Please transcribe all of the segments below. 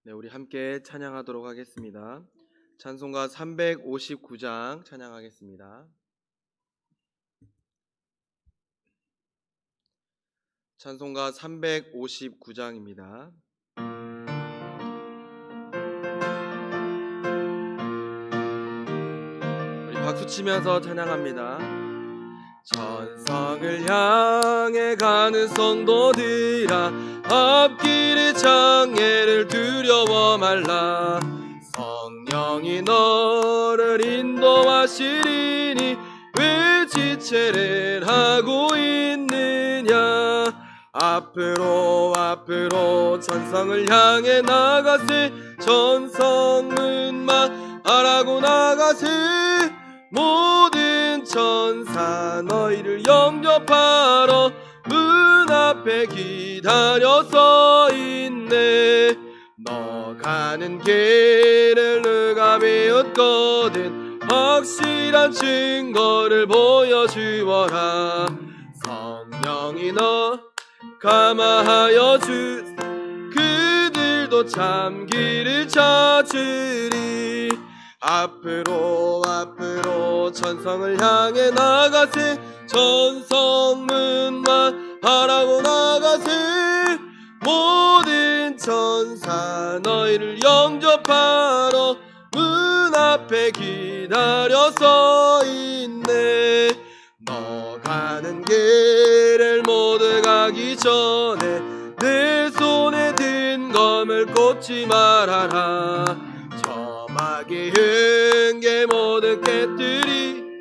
네, 우리 함께 찬양하도록 하겠습니다. 찬송가 359장 찬양하겠습니다. 찬송가 359장입니다. 우리 박수 치면서 찬양합니다. 천성을 향해 가는 성도들아, 앞길의 장애를 두려워 말라. 성령이 너를 인도하시리니 왜 지체를 하고 있느냐. 앞으로 천성을 향해 나가세. 천성문만 바라고 나가세. 모든 천사 너희를 영접하러 문 앞에 기다려 서 있네. 너 가는 길을 누가 비웃거든 확실한 증거를 보여주어라. 성령이 너 감화하여 주 그들도 참 길을 찾으리. 앞으로 천성을 향해 나가세. 천성문만 바라고 나가세. 모든 천사 너희를 영접하러 문 앞에 기다려 서 있네. 너 가는 길을 모두 가기 전에 내 손에 든 검을 꽂지 말아라. 저마귀 흥계 모두 깨뜨리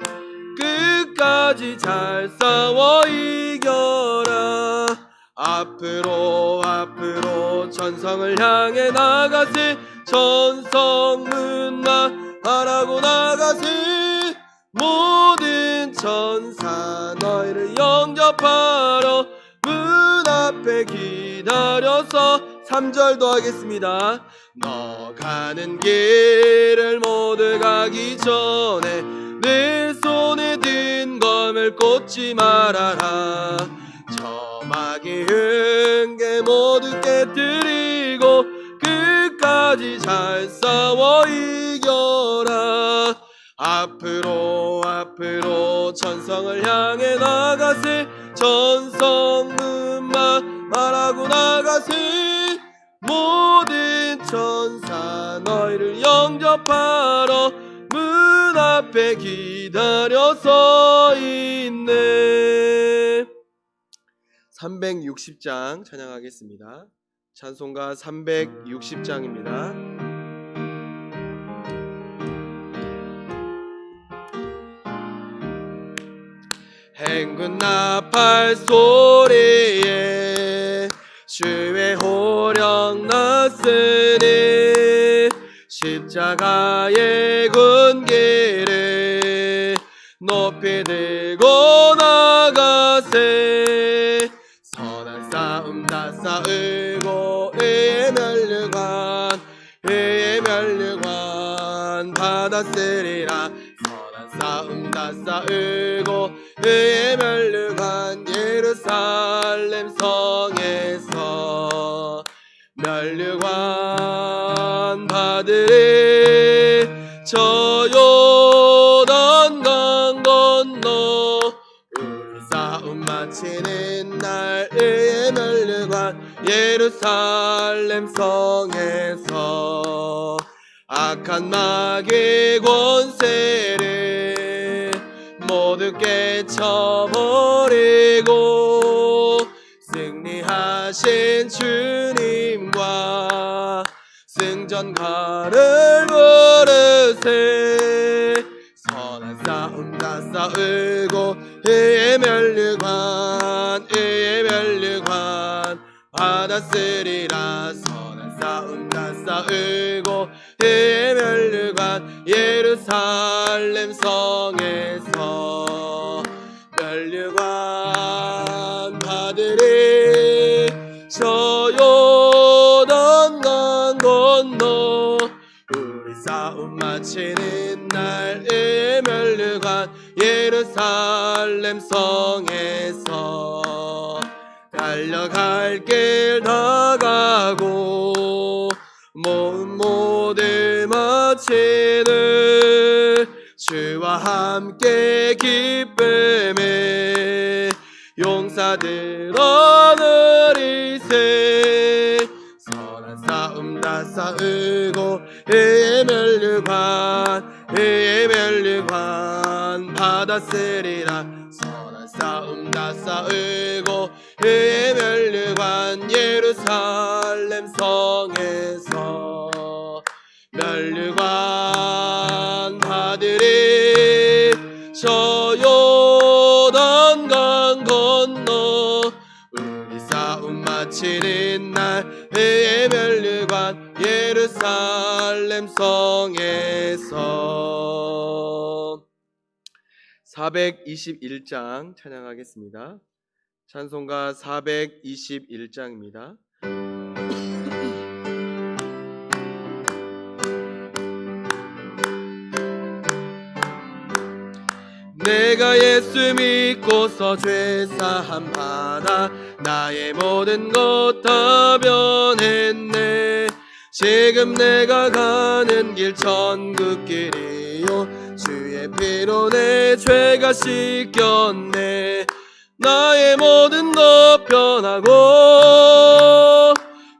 끝까지 잘 싸워 이겨라. 앞으로 천성을 향해 나가세. 천성문만 바라고 나가세. 모든 천사 너희를 영접하러 문 앞에 기다려서 3절도 하겠습니다. 너 가는 길을 모두 가기 전에 내 손에 든 검을 꽂지 말아라. 저마귀 흥계 모두 깨뜨리고 끝까지 잘 싸워 이겨라. 앞으로 천성을 향해 나가세. 천성문만 바라고 나가세. 모든 천사 너희를 영접하러 문 앞에 기다려 서 있네. 360장 찬양하겠습니다. 찬송가 360장입니다. 행군 나팔 소리에 주의 호령 났으니 십자가의 군기를 높이 들고 나가세. 선한 싸움 다 싸우고 의의 멸류관 받았으리라. 선한 싸움 다 싸우고 의의 멸류관 예루살렘 성에서 멸류관 받으리. 저 요단 강 건너 우리 싸움 마치는 날 의의 멸류관 예루살렘 성에서 악한 마귀 권세를 모두 깨쳐버리고 승리하신 주님과 승전가를 부르세. 선한 싸움 다 싸우고 의의 멸류관 받았으리라. 선한 싸움 다 싸우고 의의 멸류관 예루살렘 성에서 멸류관 받으리. 저 요단 강 건너 우리 싸움 마치는 날 의의 멸류관 예루살렘 성에서 달려갈 길 다 가고 모든 마치는 주와 함께 기쁨에 용사들 얻으리세. 선한 싸움 다 싸우고 의의 멸류관 받았으리라. 선한 싸움 다 싸우고 의의 멸류관 예루살렘 성에서 멸류관 받으리. 저 요단강 건너 우리 싸움 마치는 날 의의 멸류관 예루살렘 성에서. 421장 찬양하겠습니다. 찬송가 421장입니다. 내가 예수 믿고서 죄사함 받아 나의 모든 것 다 변했네. 지금 내가 가는 길 천국길이요 주의 피로 내 죄가 씻겼네. 나의 모든 것 변하고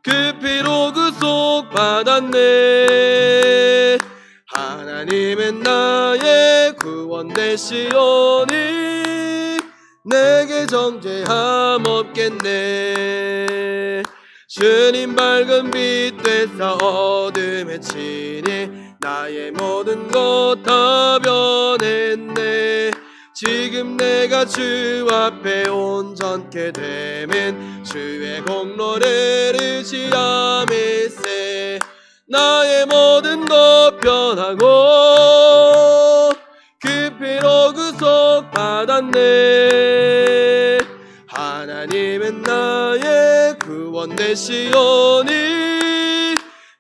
그 피로 구속 받았네. 하나님은 나의 구원 되시오니 내게 정죄함 없겠네. 주님 밝은 빛 되사 어둠에 치니 나의 모든 것 다 변했네. 지금 내가 주 앞에 온전케 되면 주의 공로를 의지함일세. 나의 모든 것 변하고 그 피로 구속 받았네. 하나님은 나의 구원 되시오니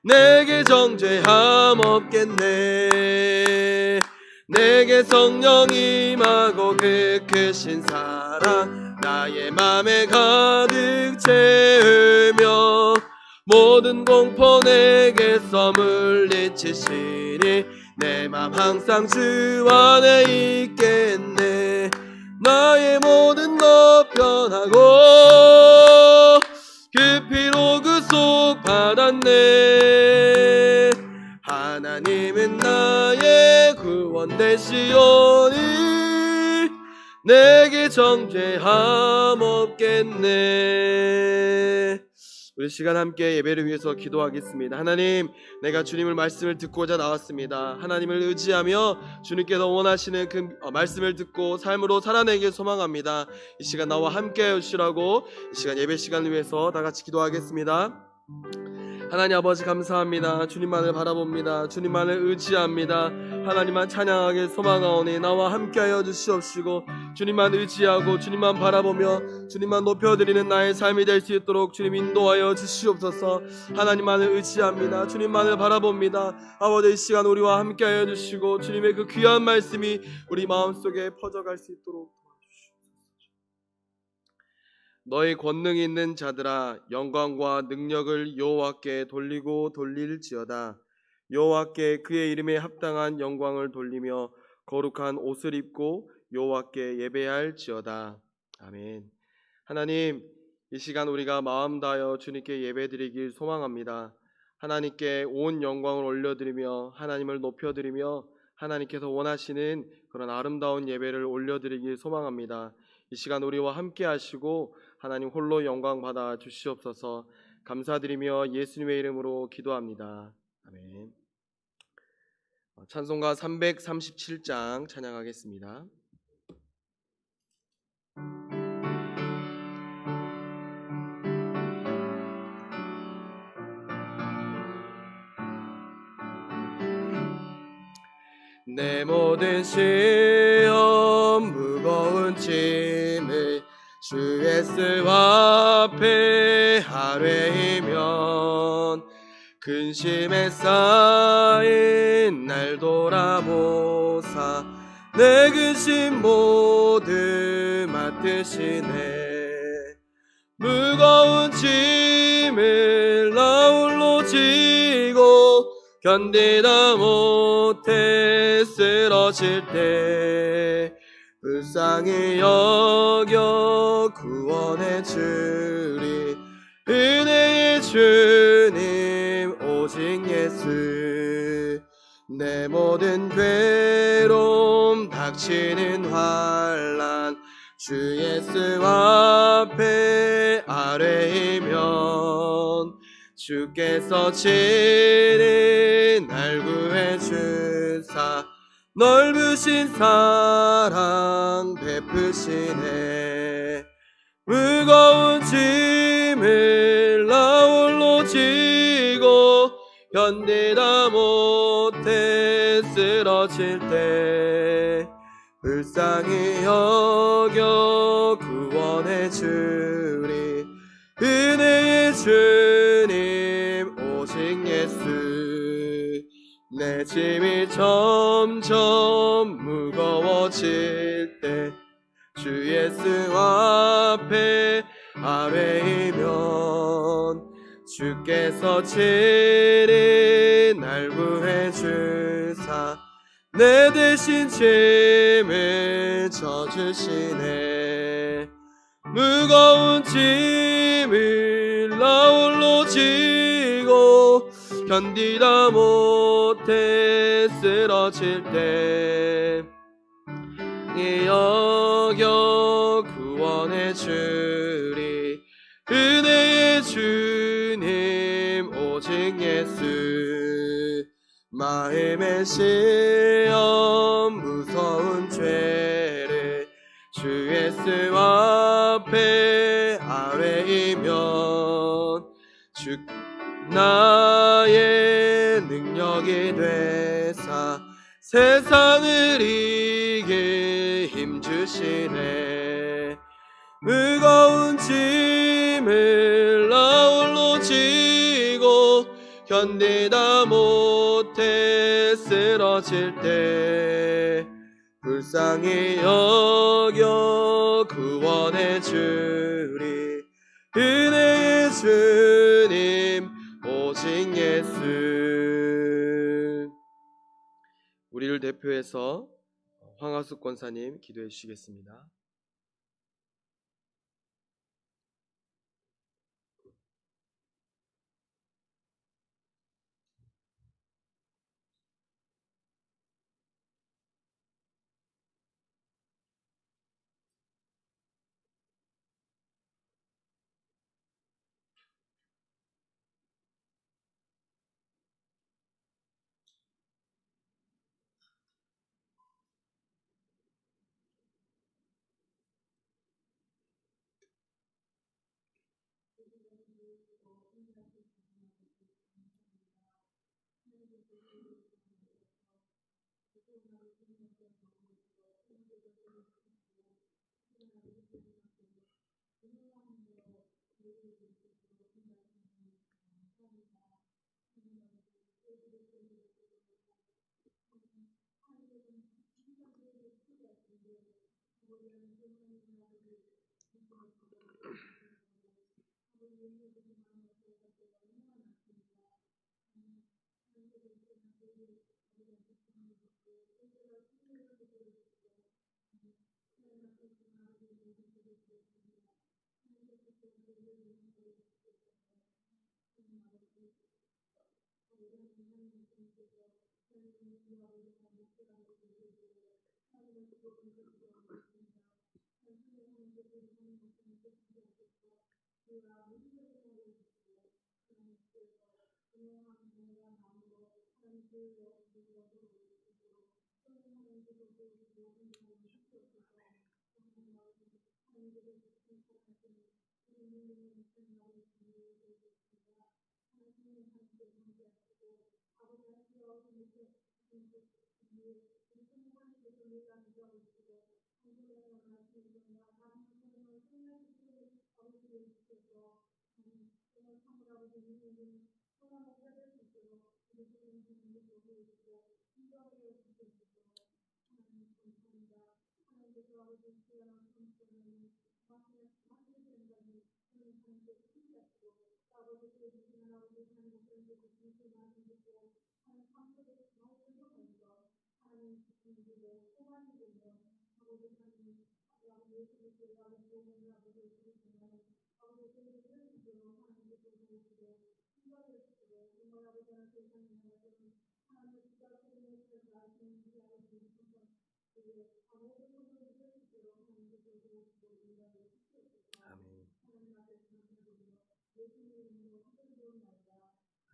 내게 정죄함 없겠네. 내게 성령 임하고 그 크신 사랑 나의 맘에 가득 채우며 모든 공포 내게서 물리치시니 내 맘 항상 주 안에 있겠네. 나의 모든 것 변하고 그 피로 구속 받았네. 하나님은 나의 구원 되시오니 내게 정죄함 없겠네. 우리 시간 함께 예배를 위해서 기도하겠습니다. 하나님, 내가 주님의 말씀을 듣고자 나왔습니다. 하나님을 의지하며 주님께서 원하시는 그 말씀을 듣고 삶으로 살아내길 소망합니다. 이 시간 나와 함께 해주시라고 이 시간 예배 시간을 위해서 다 같이 기도하겠습니다. 하나님 아버지 감사합니다. 주님만을 바라봅니다. 주님만을 의지합니다. 하나님만 찬양하길 소망하오니 나와 함께하여 주시옵시고 주님만 의지하고 주님만 바라보며 주님만 높여드리는 나의 삶이 될 수 있도록 주님 인도하여 주시옵소서. 하나님만을 의지합니다. 주님만을 바라봅니다. 아버지 이 시간 우리와 함께하여 주시고 주님의 그 귀한 말씀이 우리 마음속에 퍼져갈 수 있도록 너희 권능이 있는 자들아 영광과 능력을 여호와께 돌리고 돌릴지어다. 여호와께 그의 이름에 합당한 영광을 돌리며 거룩한 옷을 입고 여호와께 예배할지어다. 아멘. 하나님, 이 시간 우리가 마음 다하여 주님께 예배드리길 소망합니다. 하나님께 온 영광을 올려드리며 하나님을 높여드리며 하나님께서 원하시는 그런 아름다운 예배를 올려드리길 소망합니다. 이 시간 우리와 함께 하시고 하나님 홀로 영광 받아 주시옵소서. 감사드리며 예수님의 이름으로 기도합니다. 아멘. 찬송가 337장 찬양하겠습니다. 내 모든 시험 무거운 짐을 주 예수 앞에 아뢰이면 근심에 쌓인 날 돌아보사 내 근심 모두 맡으시네. 무거운 짐을 나 홀로 지고 견디다 못해 쓰러질 때 불쌍히 여겨 구원해 주리. 은혜의 주님 오직 예수. 내 모든 괴로움 닥치는 환난 주 예수 앞에 아뢰이면 주께서 친히 날 구해 주사 넓으신 사랑 베푸시네. 무거운 짐을 나 홀로 지고 견디다 못해 쓰러질 때 불쌍히 여겨 구원해 주리. 은혜의 주님 오직 예수. 내 짐이 점점 무거워질 때 주 예수 앞에 아뢰이면 주께서 친히 날 구해 주사 내 대신 짐을 져주시네. 무거운 짐을 나 홀로 지고 견디다 못해 쓰러질 때 여겨 구원해 주리. 은혜의 주님 오직 예수. 마음의 시험 무서운 죄를 주 예수 앞에 아뢰이면 주 나의 능력이 되사 세상을 이길 힘주시네. 무거운 짐을 나 홀로 지고 견디다 못해 쓰러질 때 불쌍히 여겨 구원해 주리. 은혜의 주님 오직 예수. 우리를 대표해서 황하숙 권사님 기도해 주시겠습니다.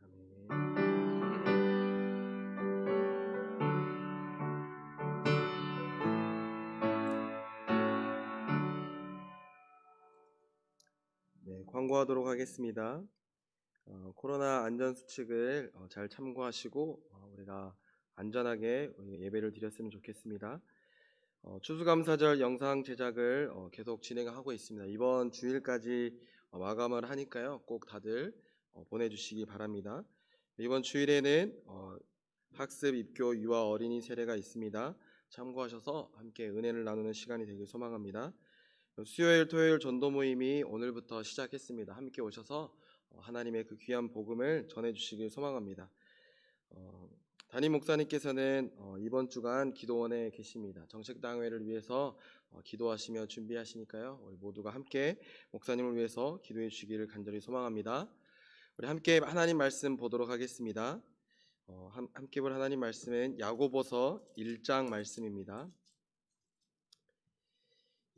아멘. 네, 광고하도록 하겠습니다. 코로나 안전수칙을 잘 참고하시고 우리가 안전하게 예배를 드렸으면 좋겠습니다. 추수감사절 영상 제작을 계속 진행하고 있습니다. 이번 주일까지 마감을 하니까요. 꼭 다들 보내주시기 바랍니다. 이번 주일에는 학습, 입교, 유아, 어린이 세례가 있습니다. 참고하셔서 함께 은혜를 나누는 시간이 되길 소망합니다. 수요일, 토요일 전도 모임이 오늘부터 시작했습니다. 함께 오셔서 하나님의 그 귀한 복음을 전해주시길 소망합니다. 담임 목사님께서는 이번 주간 기도원에 계십니다. 정책당회를 위해서 기도하시며 준비하시니까요. 우리 모두가 함께 목사님을 위해서 기도해 주시기를 간절히 소망합니다. 우리 함께 하나님 말씀 보도록 하겠습니다. 함께 볼 하나님 말씀은 야고보서 1장 말씀입니다.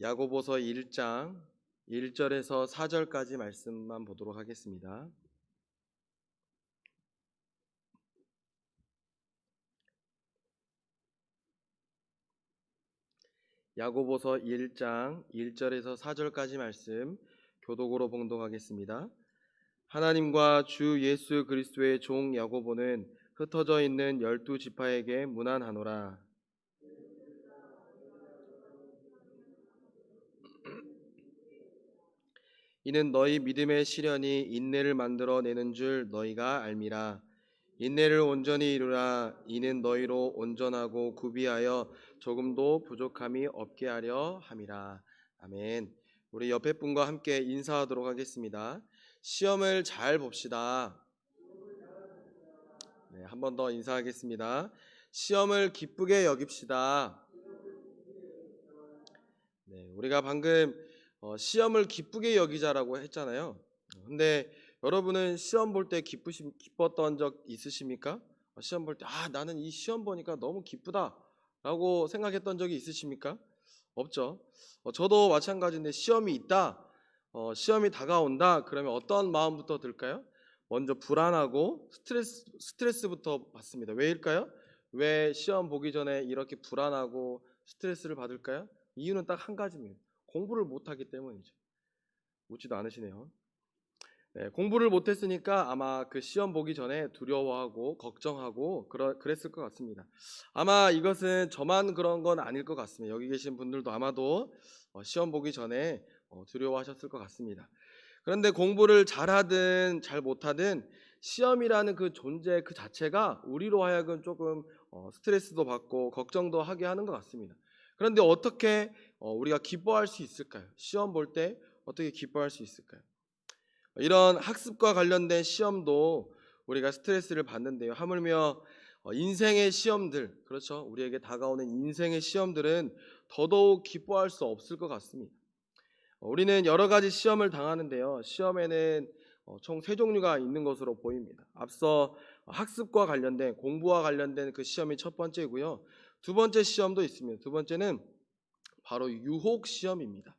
야고보서 1장 1절에서 4절까지 말씀만 보도록 하겠습니다. 야고보서 1장 1절에서 4절까지 말씀 교독으로 봉독하겠습니다. 하나님과 주 예수 그리스도의 종 야고보는 흩어져 있는 12지파에게 문안하노라. 이는 너희 믿음의 시련이 인내를 만들어내는 줄 너희가 알미라. 인내를 온전히 이루라. 이는 너희로 온전하고 구비하여 조금도 부족함이 없게 하려 함이라. 아멘. 우리 옆에 분과 함께 인사하도록 하겠습니다. 시험을 잘 봅시다. 네, 한 번 더 인사하겠습니다. 시험을 기쁘게 여깁시다. 네, 우리가 방금 시험을 기쁘게 여기자라고 했잖아요. 근데 여러분은 시험 볼 때 기뻤던 적 있으십니까? 시험 볼 때 나는 이 시험 보니까 너무 기쁘다라고 생각했던 적이 있으십니까? 없죠. 저도 마찬가지인데 시험이 있다, 시험이 다가온다 그러면 어떤 마음부터 들까요? 먼저 불안하고 스트레스부터 받습니다. 왜일까요? 왜 시험 보기 전에 이렇게 불안하고 스트레스를 받을까요? 이유는 딱 한 가지입니다. 공부를 못하기 때문이죠. 묻지도 않으시네요. 네, 공부를 못했으니까 아마 그 시험 보기 전에 두려워하고 걱정하고 그랬을 것 같습니다. 아마 이것은 저만 그런 건 아닐 것 같습니다. 여기 계신 분들도 아마도 시험 보기 전에 두려워하셨을 것 같습니다. 그런데 공부를 잘하든 잘 못하든 시험이라는 그 존재 그 자체가 우리로 하여금 조금 스트레스도 받고 걱정도 하게 하는 것 같습니다. 그런데 어떻게 우리가 기뻐할 수 있을까요? 시험 볼 때 어떻게 기뻐할 수 있을까요? 이런 학습과 관련된 시험도 우리가 스트레스를 받는데요. 하물며 인생의 시험들, 그렇죠? 우리에게 다가오는 인생의 시험들은 더더욱 기뻐할 수 없을 것 같습니다. 우리는 여러 가지 시험을 당하는데요. 시험에는 총 3종류가 있는 것으로 보입니다. 앞서 학습과 관련된 공부와 관련된 그 시험이 첫 번째고요. 두 번째 시험도 있습니다. 두 번째는 바로 유혹 시험입니다.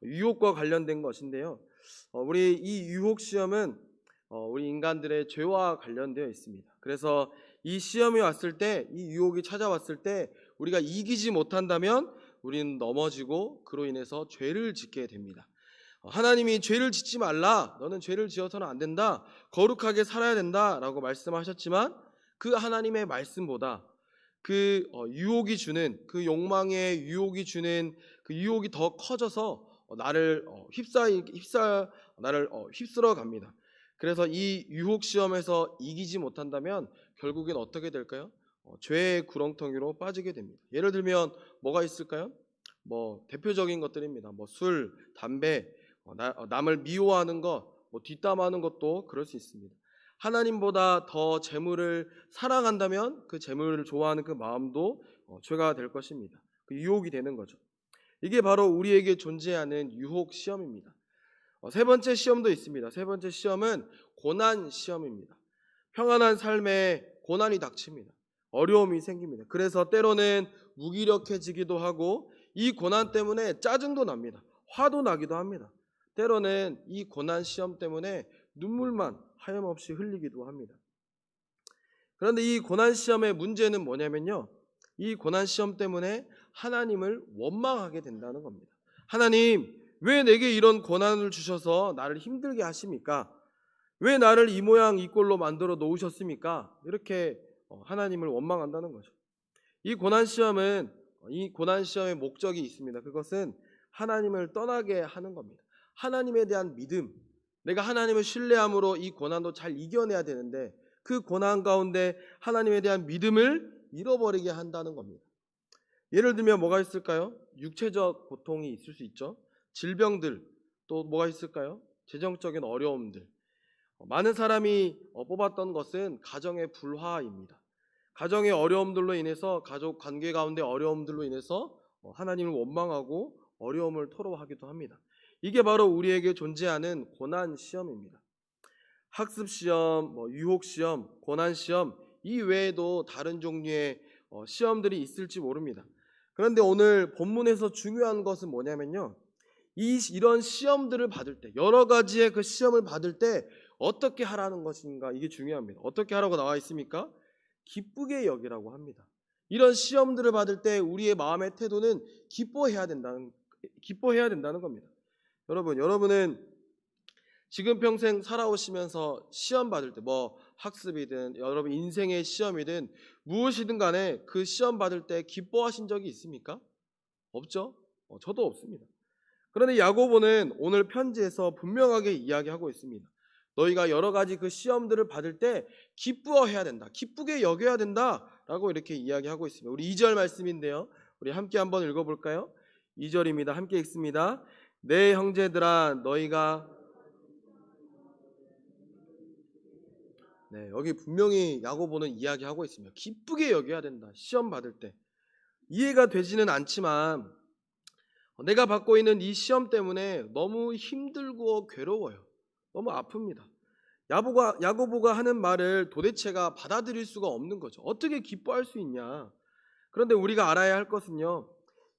유혹과 관련된 것인데요. 우리 이 유혹 시험은 우리 인간들의 죄와 관련되어 있습니다. 그래서 이 시험이 왔을 때, 이 유혹이 찾아왔을 때 우리가 이기지 못한다면 우리는 넘어지고 그로 인해서 죄를 짓게 됩니다. 하나님이 죄를 짓지 말라, 너는 죄를 지어서는 안 된다, 거룩하게 살아야 된다 라고 말씀하셨지만 그 하나님의 말씀보다 그 유혹이 주는, 그 욕망의 유혹이 주는 그 유혹이 더 커져서 나를 휩쓸어 갑니다. 그래서 이 유혹 시험에서 이기지 못한다면 결국엔 어떻게 될까요? 죄의 구렁텅이로 빠지게 됩니다. 예를 들면 뭐가 있을까요? 대표적인 것들입니다. 술, 담배, 남을 미워하는 것, 뒷담화하는 것도 그럴 수 있습니다. 하나님보다 더 재물을 사랑한다면 그 재물을 좋아하는 그 마음도 죄가 될 것입니다. 그 유혹이 되는 거죠. 이게 바로 우리에게 존재하는 유혹 시험입니다. 세 번째 시험도 있습니다. 세 번째 시험은 고난 시험입니다. 평안한 삶에 고난이 닥칩니다. 어려움이 생깁니다. 그래서 때로는 무기력해지기도 하고 이 고난 때문에 짜증도 납니다. 화도 나기도 합니다. 때로는 이 고난 시험 때문에 눈물만 하염없이 흘리기도 합니다. 그런데 이 고난 시험의 문제는 뭐냐면요, 이 고난 시험 때문에 하나님을 원망하게 된다는 겁니다. 하나님, 왜 내게 이런 고난을 주셔서 나를 힘들게 하십니까? 왜 나를 이 모양 이 꼴로 만들어 놓으셨습니까? 이렇게 하나님을 원망한다는 거죠. 이 고난 시험의 목적이 있습니다. 그것은 하나님을 떠나게 하는 겁니다. 하나님에 대한 믿음, 내가 하나님을 신뢰함으로 이 고난도 잘 이겨내야 되는데 그 고난 가운데 하나님에 대한 믿음을 잃어버리게 한다는 겁니다. 예를 들면 뭐가 있을까요? 육체적 고통이 있을 수 있죠. 질병들, 또 뭐가 있을까요? 재정적인 어려움들. 많은 사람이 뽑았던 것은 가정의 불화입니다. 가정의 어려움들로 인해서, 가족 관계 가운데 어려움들로 인해서 하나님을 원망하고 어려움을 토로하기도 합니다. 이게 바로 우리에게 존재하는 고난 시험입니다. 학습 시험, 유혹 시험, 고난 시험, 이 외에도 다른 종류의 시험들이 있을지 모릅니다. 그런데 오늘 본문에서 중요한 것은 뭐냐면요, 이런 시험들을 받을 때, 여러 가지의 그 시험을 받을 때 어떻게 하라는 것인가, 이게 중요합니다. 어떻게 하라고 나와 있습니까? 기쁘게 여기라고 합니다. 이런 시험들을 받을 때 우리의 마음의 태도는 기뻐해야 된다는 겁니다. 여러분은 지금 평생 살아오시면서 시험 받을 때, 학습이든 여러분 인생의 시험이든 무엇이든 간에 그 시험 받을 때 기뻐하신 적이 있습니까? 없죠? 저도 없습니다. 그런데 야고보는 오늘 편지에서 분명하게 이야기하고 있습니다. 너희가 여러 가지 그 시험들을 받을 때 기뻐해야 된다, 기쁘게 여겨야 된다라고 이렇게 이야기하고 있습니다. 우리 2절 말씀인데요, 우리 함께 한번 읽어볼까요? 2절입니다. 함께 읽습니다. 내 형제들아, 너희가 여기 분명히 야고보는 이야기하고 있습니다. 기쁘게 여겨야 된다, 시험 받을 때. 이해가 되지는 않지만 내가 받고 있는 이 시험 때문에 너무 힘들고 괴로워요. 너무 아픕니다. 야고보가 하는 말을 도대체가 받아들일 수가 없는 거죠. 어떻게 기뻐할 수 있냐. 그런데 우리가 알아야 할 것은요,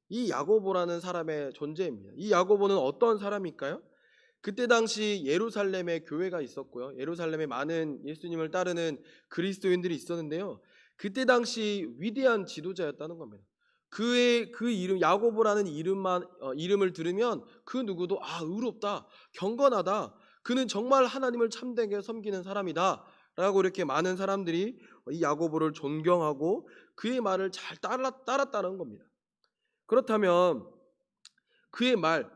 이 야고보라는 사람의 존재입니다. 이 야고보는 어떤 사람일까요? 그때 당시 예루살렘에 교회가 있었고요, 예루살렘에 많은 예수님을 따르는 그리스도인들이 있었는데요, 그때 당시 위대한 지도자였다는 겁니다. 그 이름, 야고보라는 이름을 들으면 그 누구도 의롭다, 경건하다, 그는 정말 하나님을 참되게 섬기는 사람이다 라고 이렇게 많은 사람들이 이 야고보를 존경하고 그의 말을 잘 따랐다는 겁니다. 그렇다면 그의 말,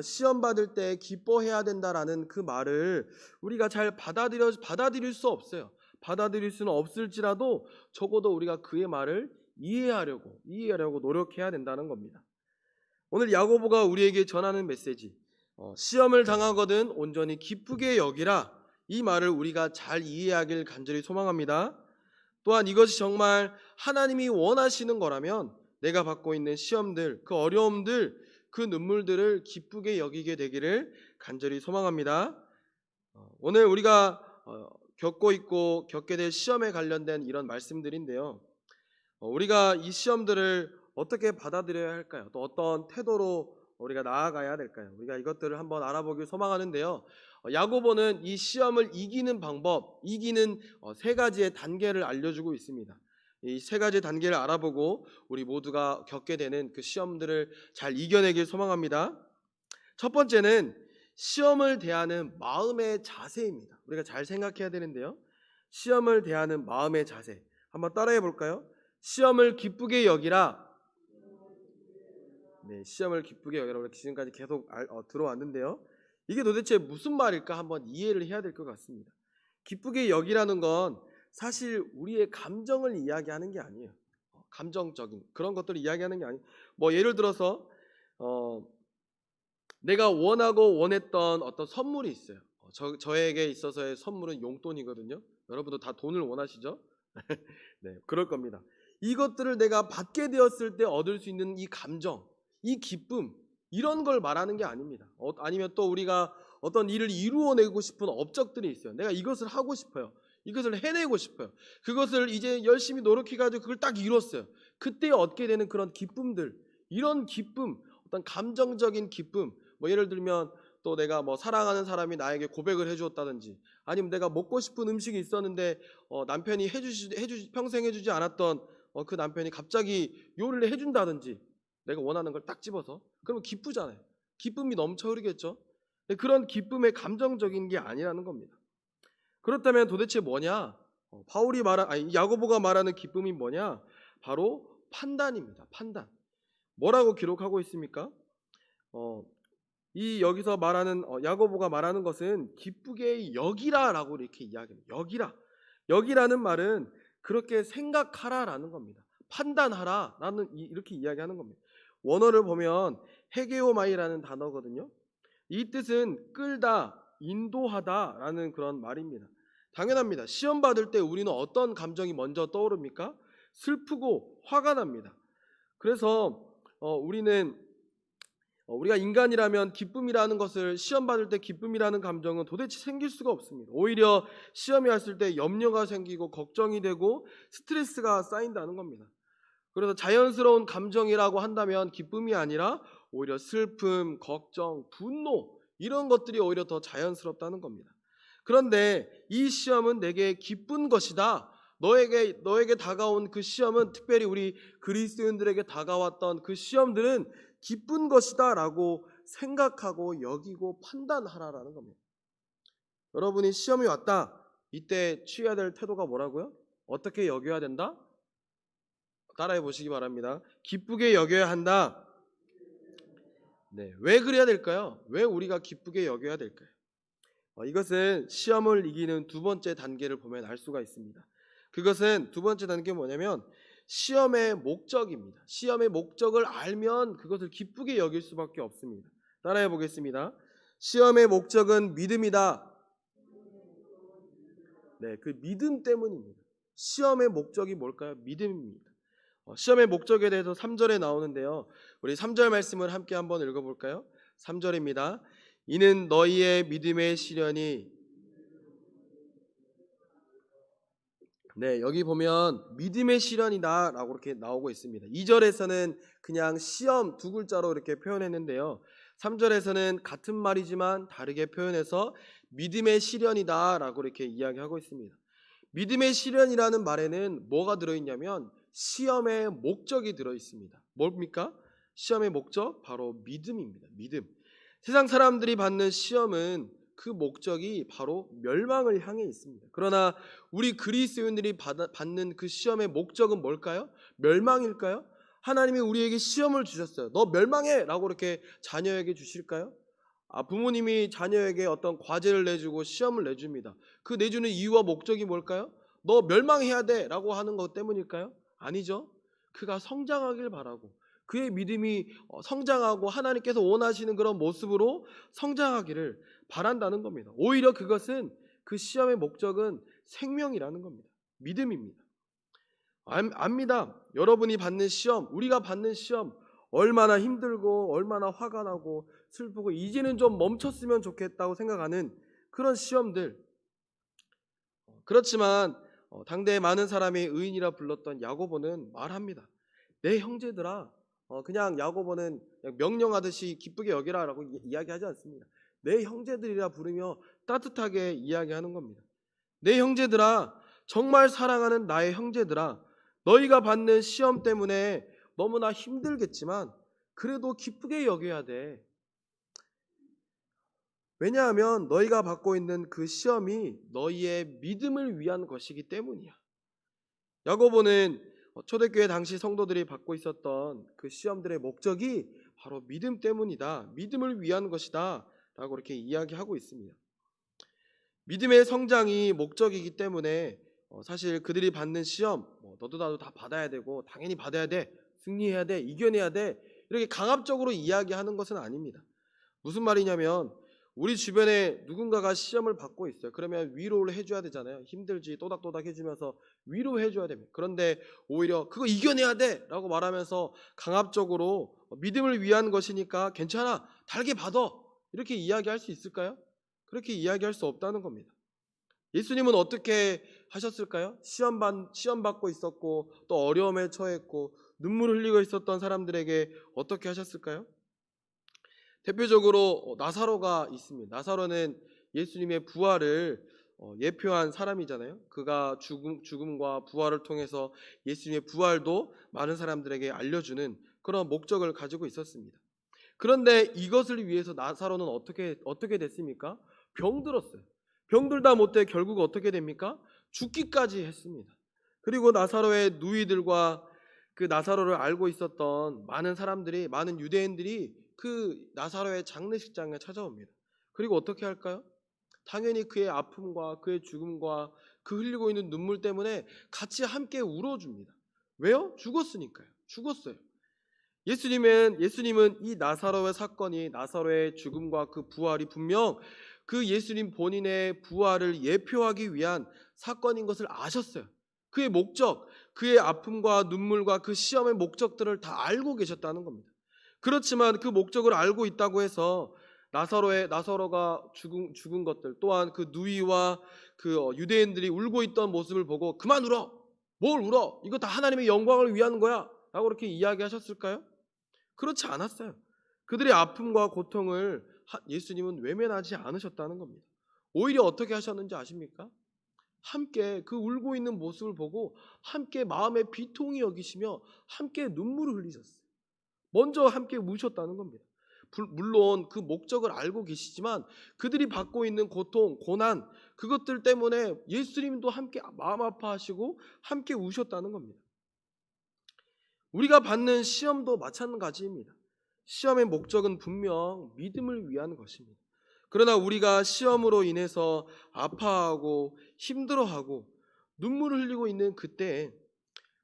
시험 받을 때 기뻐해야 된다라는 그 말을 우리가 잘 받아들일 수 없어요. 받아들일 수는 없을지라도 적어도 우리가 그의 말을 이해하려고 노력해야 된다는 겁니다. 오늘 야고보가 우리에게 전하는 메시지, 시험을 당하거든 온전히 기쁘게 여기라, 이 말을 우리가 잘 이해하길 간절히 소망합니다. 또한 이것이 정말 하나님이 원하시는 거라면 내가 받고 있는 시험들, 그 어려움들, 그 눈물들을 기쁘게 여기게 되기를 간절히 소망합니다. 오늘 우리가 겪게 될 시험에 관련된 이런 말씀들인데요, 우리가 이 시험들을 어떻게 받아들여야 할까요? 또 어떤 태도로 우리가 나아가야 될까요? 우리가 이것들을 한번 알아보길 소망하는데요, 야고보는 이 시험을 이기는 방법, 이기는 세 가지의 단계를 알려주고 있습니다. 이 세 가지 단계를 알아보고 우리 모두가 겪게 되는 그 시험들을 잘 이겨내길 소망합니다. 첫 번째는 시험을 대하는 마음의 자세입니다. 우리가 잘 생각해야 되는데요, 시험을 대하는 마음의 자세, 한번 따라해 볼까요? 시험을 기쁘게 여기라. 시험을 기쁘게 여기라. 우리 지금까지 계속 들어왔는데요, 이게 도대체 무슨 말일까 한번 이해를 해야 될 것 같습니다. 기쁘게 여기라는 건 사실 우리의 감정을 이야기하는 게 아니에요. 감정적인 그런 것들을 이야기하는 게 아니에요. 예를 들어서 내가 원하고 원했던 어떤 선물이 있어요. 저에게 있어서의 선물은 용돈이거든요. 여러분도 다 돈을 원하시죠? 네, 그럴 겁니다. 이것들을 내가 받게 되었을 때 얻을 수 있는 이 감정, 이 기쁨, 이런 걸 말하는 게 아닙니다. 아니면 또 우리가 어떤 일을 이루어내고 싶은 업적들이 있어요. 내가 이것을 하고 싶어요. 이것을 해내고 싶어요. 그것을 이제 열심히 노력해가지고 그걸 딱 이뤘어요. 그때 얻게 되는 그런 기쁨들, 이런 기쁨, 어떤 감정적인 기쁨, 뭐 예를 들면 또 내가 뭐 사랑하는 사람이 나에게 고백을 해주었다든지, 아니면 내가 먹고 싶은 음식이 있었는데 남편이 평생 해주지 않았던 그 남편이 갑자기 요리를 해준다든지, 내가 원하는 걸 딱 집어서, 그러면 기쁘잖아요. 기쁨이 넘쳐 흐르겠죠. 그런 기쁨의 감정적인 게 아니라는 겁니다. 그렇다면 도대체 뭐냐? 야고보가 말하는 기쁨이 뭐냐? 바로 판단입니다. 판단. 뭐라고 기록하고 있습니까? 여기서 말하는 야고보가 말하는 것은 기쁘게 여기라라고 이렇게 이야기합니다. 여기라는 말은 그렇게 생각하라라는 겁니다. 판단하라라는 이렇게 이야기하는 겁니다. 원어를 보면 헤게오마이라는 단어거든요. 이 뜻은 끌다, 인도하다라는 그런 말입니다. 당연합니다. 시험 받을 때 우리는 어떤 감정이 먼저 떠오릅니까? 슬프고 화가 납니다. 그래서 우리가 인간이라면 기쁨이라는 것을, 시험 받을 때 기쁨이라는 감정은 도대체 생길 수가 없습니다. 오히려 시험이 왔을 때 염려가 생기고 걱정이 되고 스트레스가 쌓인다는 겁니다. 그래서 자연스러운 감정이라고 한다면 기쁨이 아니라 오히려 슬픔, 걱정, 분노, 이런 것들이 오히려 더 자연스럽다는 겁니다. 그런데 이 시험은 내게 기쁜 것이다. 너에게 다가온 그 시험은, 특별히 우리 그리스도인들에게 다가왔던 그 시험들은 기쁜 것이다 라고 생각하고 여기고 판단하라라는 겁니다. 여러분이 시험이 왔다, 이때 취해야 될 태도가 뭐라고요? 어떻게 여겨야 된다? 따라해 보시기 바랍니다. 기쁘게 여겨야 한다. 네, 왜 그래야 될까요? 왜 우리가 기쁘게 여겨야 될까요? 이것은 시험을 이기는 두 번째 단계를 보면 알 수가 있습니다. 그것은, 두 번째 단계는 뭐냐면 시험의 목적입니다. 시험의 목적을 알면 그것을 기쁘게 여길 수밖에 없습니다. 따라해 보겠습니다. 시험의 목적은 믿음이다. 네, 그 믿음 때문입니다. 시험의 목적이 뭘까요? 믿음입니다. 시험의 목적에 대해서 3절에 나오는데요. 우리 3절 말씀을 함께 한번 읽어볼까요? 3절입니다. 이는 너희의 믿음의 시련이, 네, 여기 보면 믿음의 시련이다 라고 이렇게 나오고 있습니다. 2절에서는 그냥 시험 두 글자로 이렇게 표현했는데요. 3절에서는 같은 말이지만 다르게 표현해서 믿음의 시련이다 라고 이렇게 이야기하고 있습니다. 믿음의 시련이라는 말에는 뭐가 들어있냐면 시험의 목적이 들어있습니다. 뭡니까? 시험의 목적? 바로 믿음입니다. 믿음. 세상 사람들이 받는 시험은 그 목적이 바로 멸망을 향해 있습니다. 그러나 우리 그리스도인들이 받는 그 시험의 목적은 뭘까요? 멸망일까요? 하나님이 우리에게 시험을 주셨어요. 너 멸망해! 라고 이렇게 자녀에게 주실까요? 부모님이 자녀에게 어떤 과제를 내주고 시험을 내줍니다. 그 내주는 이유와 목적이 뭘까요? 너 멸망해야 돼! 라고 하는 것 때문일까요? 아니죠. 그가 성장하길 바라고, 그의 믿음이 성장하고 하나님께서 원하시는 그런 모습으로 성장하기를 바란다는 겁니다. 오히려 그것은, 그 시험의 목적은 생명이라는 겁니다. 믿음입니다. 압니다. 여러분이 받는 시험, 우리가 받는 시험, 얼마나 힘들고 얼마나 화가 나고 슬프고 이제는 좀 멈췄으면 좋겠다고 생각하는 그런 시험들. 그렇지만 당대에 많은 사람이 의인이라 불렀던 야고보는 말합니다. 내 형제들아, 그냥 야고보는 그냥 명령하듯이 기쁘게 여기라 라고 이야기하지 않습니다. 내 형제들이라 부르며 따뜻하게 이야기하는 겁니다. 내 형제들아, 정말 사랑하는 나의 형제들아, 너희가 받는 시험 때문에 너무나 힘들겠지만 그래도 기쁘게 여겨야 돼. 왜냐하면 너희가 받고 있는 그 시험이 너희의 믿음을 위한 것이기 때문이야. 야고보는 초대교회 당시 성도들이 받고 있었던 그 시험들의 목적이 바로 믿음 때문이다. 믿음을 위한 것이다 라고 이렇게 이야기하고 있습니다. 믿음의 성장이 목적이기 때문에 사실 그들이 받는 시험, 너도 나도 다 받아야 되고 당연히 받아야 돼, 승리해야 돼, 이겨내야 돼, 이렇게 강압적으로 이야기하는 것은 아닙니다. 무슨 말이냐면 우리 주변에 누군가가 시험을 받고 있어요. 그러면 위로를 해줘야 되잖아요. 힘들지 또닥또닥 해주면서 위로해줘야 됩니다. 그런데 오히려 그거 이겨내야 돼 라고 말하면서 강압적으로 믿음을 위한 것이니까 괜찮아 달게 받아 이렇게 이야기할 수 있을까요? 그렇게 이야기할 수 없다는 겁니다. 예수님은 어떻게 하셨을까요? 시험 받고 있었고 또 어려움에 처했고 눈물을 흘리고 있었던 사람들에게 어떻게 하셨을까요? 대표적으로 나사로가 있습니다. 나사로는 예수님의 부활을 예표한 사람이잖아요. 그가 죽음과 부활을 통해서 예수님의 부활도 많은 사람들에게 알려주는 그런 목적을 가지고 있었습니다. 그런데 이것을 위해서 나사로는 어떻게 됐습니까? 병들었어요. 병들다 못해 결국 어떻게 됩니까? 죽기까지 했습니다. 그리고 나사로의 누이들과 그 나사로를 알고 있었던 많은 사람들이, 많은 유대인들이 그 나사로의 장례식장에 찾아옵니다. 그리고 어떻게 할까요? 당연히 그의 아픔과 그의 죽음과 그 흘리고 있는 눈물 때문에 같이 함께 울어줍니다. 왜요? 죽었으니까요. 죽었어요. 예수님은 이 나사로의 사건이, 나사로의 죽음과 그 부활이 분명 그 예수님 본인의 부활을 예표하기 위한 사건인 것을 아셨어요. 그의 목적, 그의 아픔과 눈물과 그 시험의 목적들을 다 알고 계셨다는 겁니다. 그렇지만 그 목적을 알고 있다고 해서 나사로가 죽은 것들, 또한 그 누이와 그 유대인들이 울고 있던 모습을 보고 그만 울어! 뭘 울어! 이거 다 하나님의 영광을 위한 거야! 라고 그렇게 이야기하셨을까요? 그렇지 않았어요. 그들의 아픔과 고통을 예수님은 외면하지 않으셨다는 겁니다. 오히려 어떻게 하셨는지 아십니까? 함께 그 울고 있는 모습을 보고 함께 마음에 비통히 여기시며 함께 눈물을 흘리셨어요. 먼저 함께 우셨다는 겁니다. 물론 그 목적을 알고 계시지만 그들이 받고 있는 고통, 고난 그것들 때문에 예수님도 함께 마음 아파하시고 함께 우셨다는 겁니다. 우리가 받는 시험도 마찬가지입니다. 시험의 목적은 분명 믿음을 위한 것입니다. 그러나 우리가 시험으로 인해서 아파하고 힘들어하고 눈물을 흘리고 있는 그때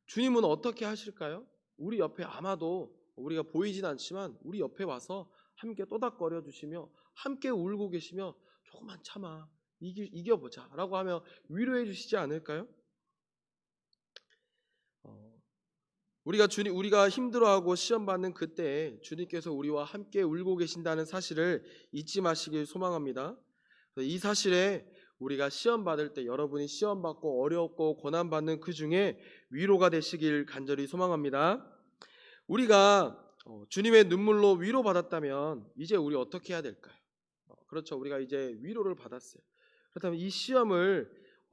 주님은 어떻게 하실까요? 우리 옆에 아마도 우리가 보이진 않지만 우리 옆에 와서 함께 또닥거려 주시며 함께 울고 계시며 조금만 참아 이겨보자 라고 하며 위로해 주시지 않을까요? 우리가 힘들어하고 시험 받는 그때 주님께서 우리와 함께 울고 계신다는 사실을 잊지 마시길 소망합니다. 이 사실에 우리가 시험 받을 때 여러분이 시험 받고 어렵고 고난 받는 그 중에 위로가 되시길 간절히 소망합니다. 우리가 주님의 눈물로 위로받았다면 이제 우리 어떻게 해야 될까요? 그렇죠. 우리가 이제 위로를 받았어요. 그렇다면 이 시험을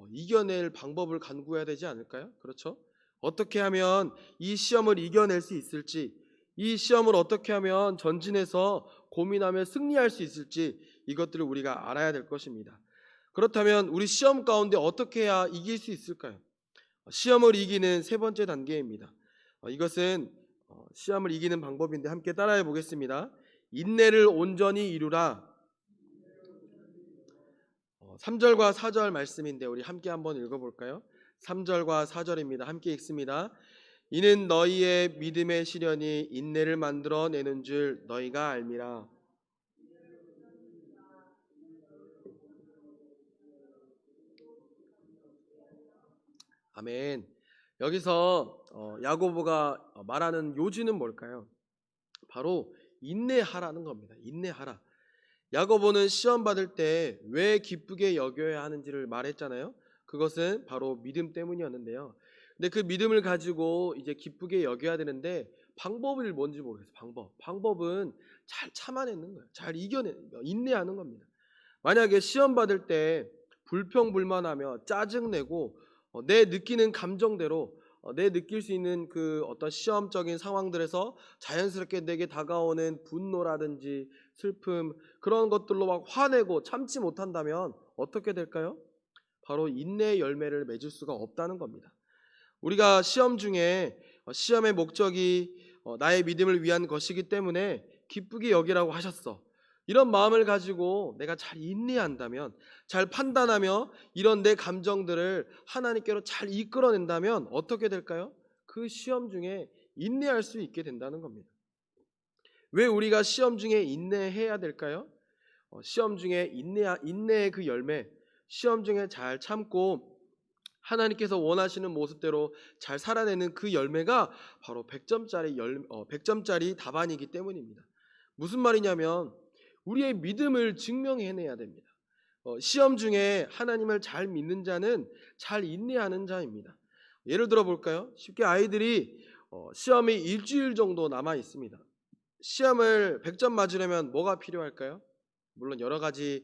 이겨낼 방법을 간구해야 되지 않을까요? 그렇죠. 어떻게 하면 이 시험을 이겨낼 수 있을지, 이 시험을 어떻게 하면 전진해서 고민하며 승리할 수 있을지 이것들을 우리가 알아야 될 것입니다. 그렇다면 우리 시험 가운데 어떻게 해야 이길 수 있을까요? 시험을 이기는 세 번째 단계입니다. 이것은 시험을 이기는 방법인데 함께 따라해 보겠습니다. 인내를 온전히 이루라. 3절과 4절 말씀인데 우리 함께 한번 읽어볼까요? 3절과 4절입니다. 함께 읽습니다. 이는 너희의 믿음의 시련이 인내를 만들어내는 줄 너희가 알미라. 아멘. 여기서 야고보가 말하는 요지는 뭘까요? 바로 인내하라는 겁니다. 인내하라. 야고보는 시험 받을 때 왜 기쁘게 여겨야 하는지를 말했잖아요. 그것은 바로 믿음 때문이었는데요. 근데 그 믿음을 가지고 이제 기쁘게 여겨야 되는데 방법이 뭔지 모르겠어요. 방법은 잘 참아내는 거예요. 잘 인내하는 겁니다. 만약에 시험 받을 때 불평불만하며 짜증내고 내 느끼는 감정대로 내 느낄 수 있는 그 어떤 시험적인 상황들에서 자연스럽게 내게 다가오는 분노라든지 슬픔 그런 것들로 막 화내고 참지 못한다면 어떻게 될까요? 바로 인내의 열매를 맺을 수가 없다는 겁니다. 우리가 시험 중에 시험의 목적이 나의 믿음을 위한 것이기 때문에 기쁘게 여기라고 하셨어. 이런 마음을 가지고 내가 잘 인내한다면, 잘 판단하며 이런 내 감정들을 하나님께로 잘 이끌어낸다면 어떻게 될까요? 그 시험 중에 인내할 수 있게 된다는 겁니다. 왜 우리가 시험 중에 인내해야 될까요? 시험 중에 인내의 그 열매, 시험 중에 잘 참고 하나님께서 원하시는 모습대로 잘 살아내는 그 열매가 바로 100점짜리 답안이기 때문입니다. 무슨 말이냐면 우리의 믿음을 증명해내야 됩니다. 시험 중에 하나님을 잘 믿는 자는 잘 인내하는 자입니다. 예를 들어 볼까요? 쉽게 아이들이 시험이 일주일 정도 남아 있습니다. 시험을 100점 맞으려면 뭐가 필요할까요? 물론 여러 가지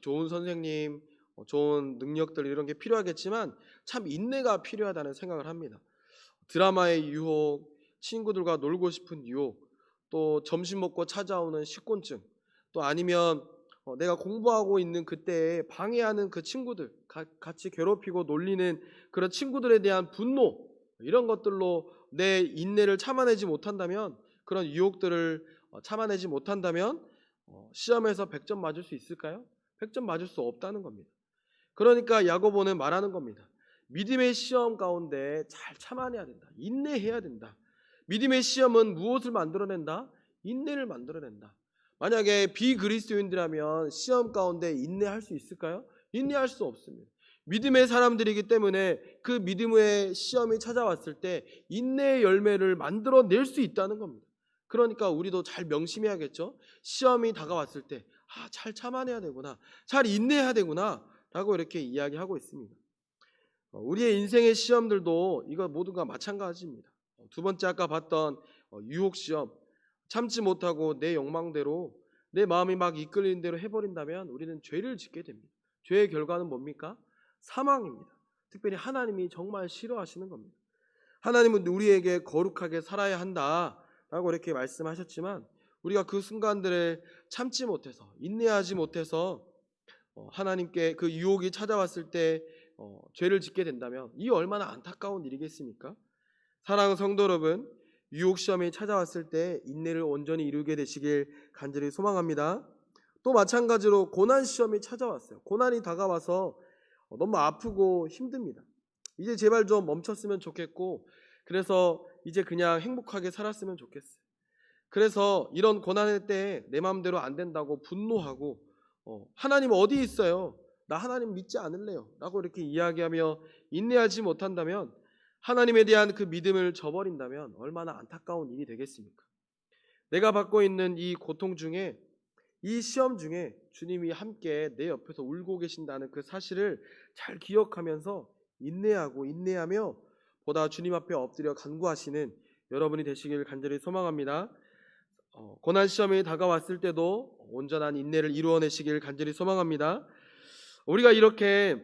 좋은 선생님, 좋은 능력들 이런 게 필요하겠지만 참 인내가 필요하다는 생각을 합니다. 드라마의 유혹, 친구들과 놀고 싶은 유혹, 또 점심 먹고 찾아오는 식곤증, 또 아니면 내가 공부하고 있는 그때에 방해하는 그 친구들, 같이 괴롭히고 놀리는 그런 친구들에 대한 분노, 이런 것들로 내 인내를 참아내지 못한다면, 그런 유혹들을 참아내지 못한다면 시험에서 100점 맞을 수 있을까요? 100점 맞을 수 없다는 겁니다. 그러니까 야고보는 말하는 겁니다. 믿음의 시험 가운데 잘 참아내야 된다. 인내해야 된다. 믿음의 시험은 무엇을 만들어낸다? 인내를 만들어낸다. 만약에 비그리스도인들이라면 시험 가운데 인내할 수 있을까요? 인내할 수 없습니다. 믿음의 사람들이기 때문에 그 믿음의 시험이 찾아왔을 때 인내의 열매를 만들어낼 수 있다는 겁니다. 그러니까 우리도 잘 명심해야겠죠. 시험이 다가왔을 때 잘 참아내야 되구나, 잘 인내해야 되구나 라고 이렇게 이야기하고 있습니다. 우리의 인생의 시험들도 이거 모두가 마찬가지입니다. 두 번째 아까 봤던 유혹 시험, 참지 못하고 내 욕망대로 내 마음이 막 이끌리는 대로 해버린다면 우리는 죄를 짓게 됩니다. 죄의 결과는 뭡니까? 사망입니다. 특별히 하나님이 정말 싫어하시는 겁니다. 하나님은 우리에게 거룩하게 살아야 한다라고 이렇게 말씀하셨지만 우리가 그 순간들을 참지 못해서, 인내하지 못해서 하나님께 그 유혹이 찾아왔을 때 죄를 짓게 된다면 이 얼마나 안타까운 일이겠습니까? 사랑하는 성도 여러분, 유혹 시험이 찾아왔을 때 인내를 온전히 이루게 되시길 간절히 소망합니다. 또 마찬가지로 고난 시험이 찾아왔어요. 고난이 다가와서 너무 아프고 힘듭니다. 이제 제발 좀 멈췄으면 좋겠고, 그래서 이제 그냥 행복하게 살았으면 좋겠어요. 그래서 이런 고난의 때에 내 마음대로 안 된다고 분노하고 하나님 어디 있어요? 나 하나님 믿지 않을래요 라고 이렇게 이야기하며 인내하지 못한다면, 하나님에 대한 그 믿음을 저버린다면 얼마나 안타까운 일이 되겠습니까? 내가 받고 있는 이 고통 중에, 이 시험 중에 주님이 함께 내 옆에서 울고 계신다는 그 사실을 잘 기억하면서 인내하며 보다 주님 앞에 엎드려 간구하시는 여러분이 되시길 간절히 소망합니다. 고난 시험이 다가왔을 때도 온전한 인내를 이루어내시길 간절히 소망합니다. 우리가 이렇게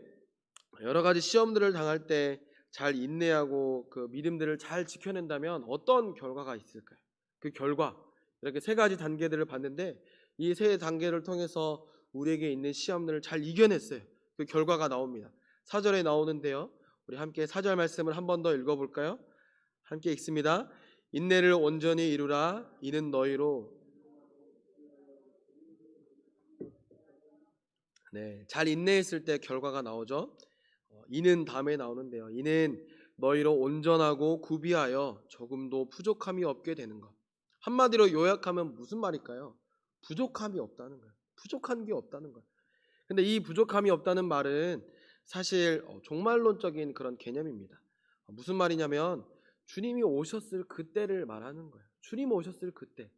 여러 가지 시험들을 당할 때 잘 인내하고 그 믿음들을 잘 지켜낸다면 어떤 결과가 있을까요? 그 결과, 이렇게 세 가지 단계들을 봤는데 이 세 단계를 통해서 우리에게 있는 시험들을 잘 이겨냈어요. 그 결과가 나옵니다. 4절에 나오는데요, 우리 함께 4절 말씀을 한 번 더 읽어볼까요? 함께 읽습니다. 인내를 온전히 이루라. 이는 너희로, 잘 인내했을 때 결과가 나오죠. 이는 다음에 나오는데요, 이는 너희로 온전하고 구비하여 조금도 부족함이 없게 되는 것. 한마디로 요약하면 무슨 말일까요? 부족함이 없다는 거예요. 부족한 게 없다는 거예요. 근데 이 부족함이 없다는 말은 사실 종말론적인 그런 개념입니다. 무슨 말이냐면 주님이 오셨을 그때를 말하는 거예요. 주님 오셨을 그때.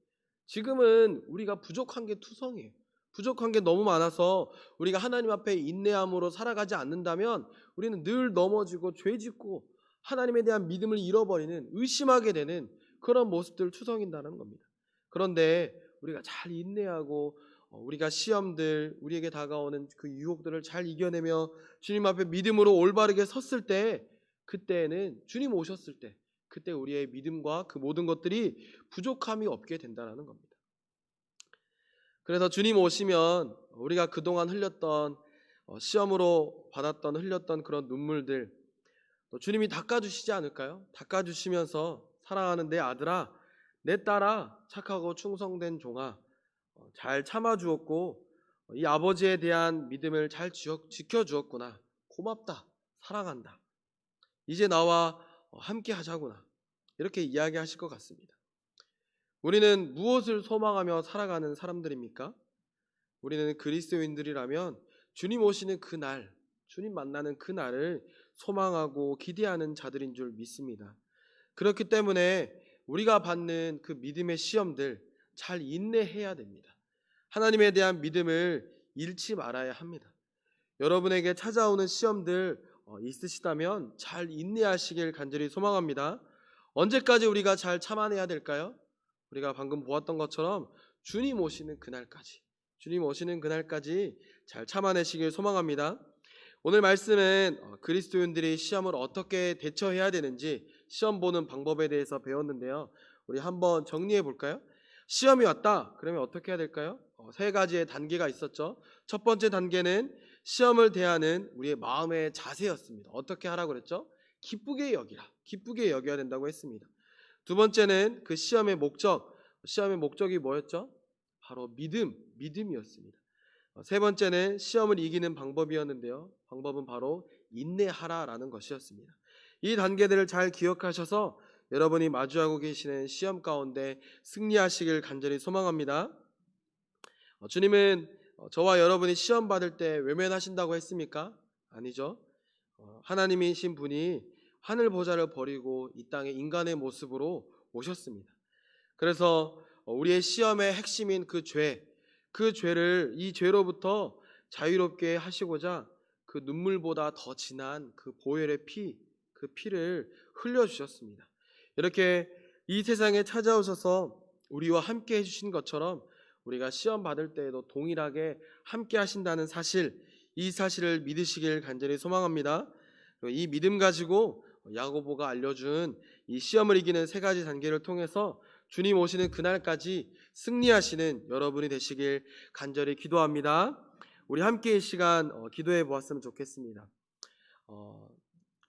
지금은 우리가 부족한 게 투성이에요. 부족한 게 너무 많아서 우리가 하나님 앞에 인내함으로 살아가지 않는다면 우리는 늘 넘어지고 죄짓고 하나님에 대한 믿음을 잃어버리는, 의심하게 되는 그런 모습들을 투성인다는 겁니다. 그런데 우리가 잘 인내하고 우리가 시험들, 우리에게 다가오는 그 유혹들을 잘 이겨내며 주님 앞에 믿음으로 올바르게 섰을 때, 그때는 주님 오셨을 때 그때 우리의 믿음과 그 모든 것들이 부족함이 없게 된다는 겁니다. 그래서 주님 오시면 우리가 그동안 흘렸던 시험으로 받았던 흘렸던 그런 눈물들 또 주님이 닦아주시지 않을까요? 닦아주시면서 사랑하는 내 아들아, 내 딸아, 착하고 충성된 종아, 잘 참아주었고 이 아버지에 대한 믿음을 잘 지켜주었구나. 고맙다. 사랑한다. 이제 나와 함께 하자구나. 이렇게 이야기하실 것 같습니다. 우리는 무엇을 소망하며 살아가는 사람들입니까? 우리는 그리스도인들이라면 주님 오시는 그날, 주님 만나는 그날을 소망하고 기대하는 자들인 줄 믿습니다. 그렇기 때문에 우리가 받는 그 믿음의 시험들 잘 인내해야 됩니다. 하나님에 대한 믿음을 잃지 말아야 합니다. 여러분에게 찾아오는 시험들 있으시다면 잘 인내하시길 간절히 소망합니다. 언제까지 우리가 잘 참아내야 될까요? 우리가 방금 보았던 것처럼 주님 오시는 그날까지 잘 참아내시길 소망합니다. 오늘 말씀은 그리스도인들이 시험을 어떻게 대처해야 되는지 시험 보는 방법에 대해서 배웠는데요. 우리 한번 정리해 볼까요? 시험이 왔다. 그러면 어떻게 해야 될까요? 세 가지의 단계가 있었죠. 첫 번째 단계는 시험을 대하는 우리의 마음의 자세였습니다. 어떻게 하라고 그랬죠? 기쁘게 여겨야 된다고 했습니다. 두 번째는 그 시험의 목적이 뭐였죠? 바로 믿음이었습니다. 세 번째는 시험을 이기는 방법이었는데요. 방법은 바로 인내하라라는 것이었습니다. 이 단계들을 잘 기억하셔서 여러분이 마주하고 계시는 시험 가운데 승리하시길 간절히 소망합니다. 주님은 저와 여러분이 시험 받을 때 외면하신다고 했습니까? 아니죠. 하나님이신 분이 하늘 보좌를 버리고 이 땅에 인간의 모습으로 오셨습니다. 그래서 우리의 시험의 핵심인 그 죄를 이 죄로부터 자유롭게 하시고자 그 눈물보다 더 진한 그 보혈의 그 피를 흘려주셨습니다. 이렇게 이 세상에 찾아오셔서 우리와 함께 해주신 것처럼 우리가 시험 받을 때에도 동일하게 함께 하신다는 사실, 이 사실을 믿으시길 간절히 소망합니다. 이 믿음 가지고 야고보가 알려준 이 시험을 이기는 세 가지 단계를 통해서 주님 오시는 그날까지 승리하시는 여러분이 되시길 간절히 기도합니다. 우리 함께 이 시간 기도해 보았으면 좋겠습니다.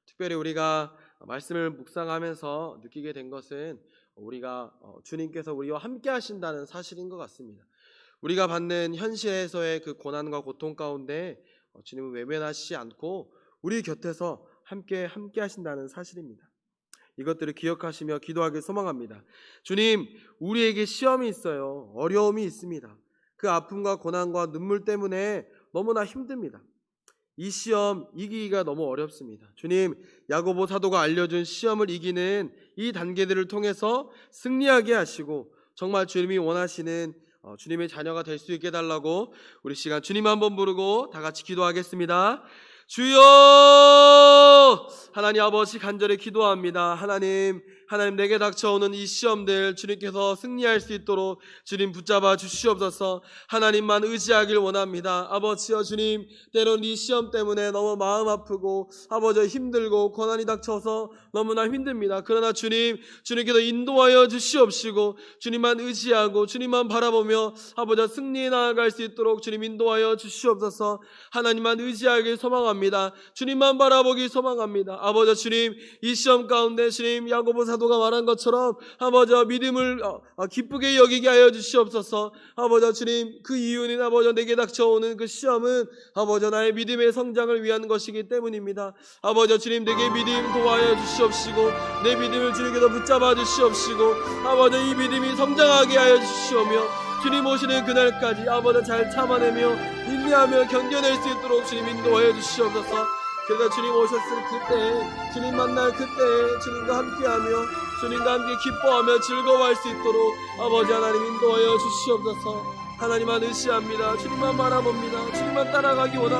특별히 우리가 말씀을 묵상하면서 느끼게 된 것은 우리가 주님께서 우리와 함께 하신다는 사실인 것 같습니다. 우리가 받는 현실에서의 그 고난과 고통 가운데 주님은 외면하시지 않고 우리 곁에서 함께 하신다는 사실입니다. 이것들을 기억하시며 기도하길 소망합니다. 주님, 우리에게 시험이 있어요. 어려움이 있습니다. 그 아픔과 고난과 눈물 때문에 너무나 힘듭니다. 이 시험 이기기가 너무 어렵습니다. 주님, 야고보 사도가 알려준 시험을 이기는 이 단계들을 통해서 승리하게 하시고 정말 주님이 원하시는 주님의 자녀가 될 수 있게 해달라고 우리 시간 주님 한번 부르고 다 같이 기도하겠습니다. 주여, 하나님 아버지 간절히 기도합니다. 하나님 내게 닥쳐오는 이 시험들 주님께서 승리할 수 있도록 주님 붙잡아 주시옵소서. 하나님만 의지하길 원합니다. 아버지여, 주님, 때론 이 시험 때문에 너무 마음 아프고 아버지 힘들고 고난이 닥쳐서 너무나 힘듭니다. 그러나 주님께서 인도하여 주시옵시고 주님만 의지하고 주님만 바라보며 아버지 승리에 나아갈 수 있도록 주님 인도하여 주시옵소서. 하나님만 의지하길 소망합니다. 주님만 바라보길 소망합니다. 아버지 주님, 이 시험 가운데 주님 야고보 사도가 말한 것처럼 아버지 믿음을 기쁘게 여기게 하여 주시옵소서. 아버지 주님, 그 이유는 아버지 내게 닥쳐오는 그 시험은 아버지 나의 믿음의 성장을 위한 것이기 때문입니다. 아버지 주님, 내게 믿음 도와여 주시옵시고 내 믿음을 주님께서 붙잡아 주시옵시고 아버지 이 믿음이 성장하게 하여 주시오며 주님 오시는 그날까지 아버지 잘 참아내며 인내하며 견뎌낼 수 있도록 주님 인도하여 주시옵소서. 그래서 주님 오셨을 그때, 주님 만날 그때 주님과 함께하며 주님과 함께 기뻐하며 즐거워할 수 있도록 아버지 하나님 인도하여 주시옵소서. 하나님만 의시합니다. 주님만 바라봅니다. 주님만 따라가기 원합니다.